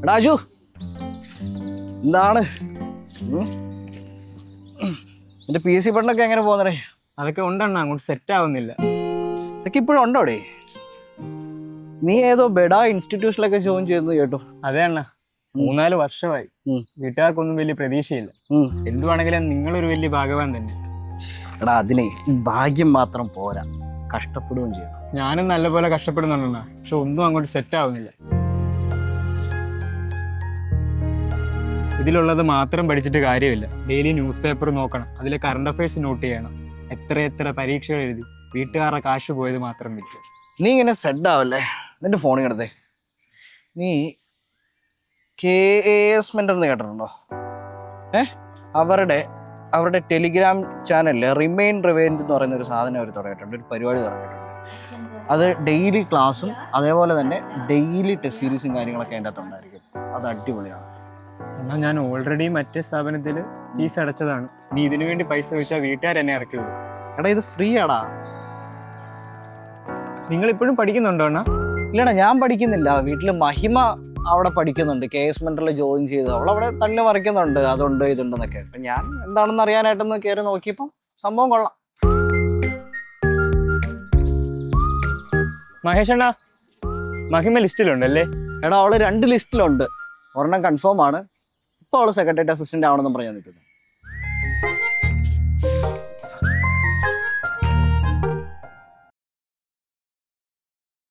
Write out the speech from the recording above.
രാജു എന്താണ് എന്റെ PSC പഠനമൊക്കെ എങ്ങനെ പോകുന്നടേ? അതൊക്കെ ഉണ്ടെണ്ണ, അങ്ങോട്ട് സെറ്റ് ആവുന്നില്ല. ഇതൊക്കെ ഇപ്പോഴും ഉണ്ടോടെ? നീ ഏതോ ബെഡാ ഇൻസ്റ്റിറ്റ്യൂഷനിലൊക്കെ ജോയിൻ ചെയ്യുന്നു കേട്ടോ. അതെ അണ്ണ, 3-4 വർഷമായി. വീട്ടുകാർക്കൊന്നും വലിയ പ്രതീക്ഷയില്ല. എന്തുവാണെങ്കിലും നിങ്ങളൊരു വലിയ ഭാഗവാൻ തന്നെ. എടാ അതിനെ ഭാഗ്യം മാത്രം പോരാ, കഷ്ടപ്പെടുകയും ചെയ്യണം. ഞാനും നല്ലപോലെ കഷ്ടപ്പെടുന്നുണ്ടെണ്ണ, പക്ഷെ ഒന്നും അങ്ങോട്ട് സെറ്റ് ആവുന്നില്ല. ഇതിലുള്ളത് മാത്രം പഠിച്ചിട്ട് കാര്യമില്ല. ഡെയിലി ന്യൂസ് പേപ്പർ നോക്കണം, അതിലെ കറണ്ട് അഫയേഴ്സ് നോട്ട് ചെയ്യണം. എത്ര പരീക്ഷകൾ എഴുതി, വീട്ടുകാരുടെ കാശ് പോയത് മാത്രം വെച്ച്. നീ ഇങ്ങനെ സെഡ് ആവല്ലേ? നിന്റെ ഫോണിൽ കിടത്തേ. നീ KAS മെന്റർ എന്ന് കേട്ടിട്ടുണ്ടോ? അവരുടെ ടെലിഗ്രാം ചാനലിൽ റിമെയിൻ റിവൈൻഡ് എന്ന് പറയുന്ന ഒരു സാധനം അവർ തുടങ്ങിയിട്ടുണ്ട്, ഒരു പരിപാടി തുടങ്ങിയിട്ടുണ്ട്. അത് ഡെയിലി ക്ലാസ്സും അതേപോലെ തന്നെ ഡെയിലി ടെസ്റ്റ് സീരീസും കാര്യങ്ങളൊക്കെ അതിൻ്റെ അകത്ത് ഉണ്ടായിരിക്കും. അത് അടിപൊളിയാണ്. എന്നാൽ ഞാൻ ഓൾറെഡി മറ്റേ സ്ഥാപനത്തിൽ ഫീസ് അടച്ചതാണ്. നീ ഇതിനു വേണ്ടി പൈസ വെച്ചാൽ വീട്ടുകാർ എന്നെ ഇറക്കി വിടും. എടാ ഇത് ഫ്രീ ആടാ. നിങ്ങൾ ഇപ്പോഴും പഠിക്കുന്നുണ്ടോ അണ്ണാ? ഇല്ലടാ, ഞാൻ പഠിക്കുന്നില്ല. വീട്ടിൽ മഹിമ അവിടെ പഠിക്കുന്നുണ്ട്, KS മെന്ററിൽ ജോയിൻ ചെയ്ത്. അവളവിടെ തള്ളി മറിക്കുന്നുണ്ട്, അതുണ്ട് ഇതുണ്ടെന്നൊക്കെ. അപ്പം ഞാൻ എന്താണെന്ന് അറിയാനായിട്ടൊന്ന് കയറി നോക്കിയപ്പം സംഭവം കൊള്ളാം. മഹേഷ് അണ്ണാ, മഹിമ ലിസ്റ്റിലുണ്ടല്ലേ? എടാ അവള് 2 ലിസ്റ്റിലുണ്ട്. ഒരെണ്ണം കൺഫേം ആണ്. ഇപ്പോൾ അവള് സെക്രട്ടേറിയറ്റ് അസിസ്റ്റന്റ് ആവണമെന്നും പറയാൻ നിൽക്കുന്നത്.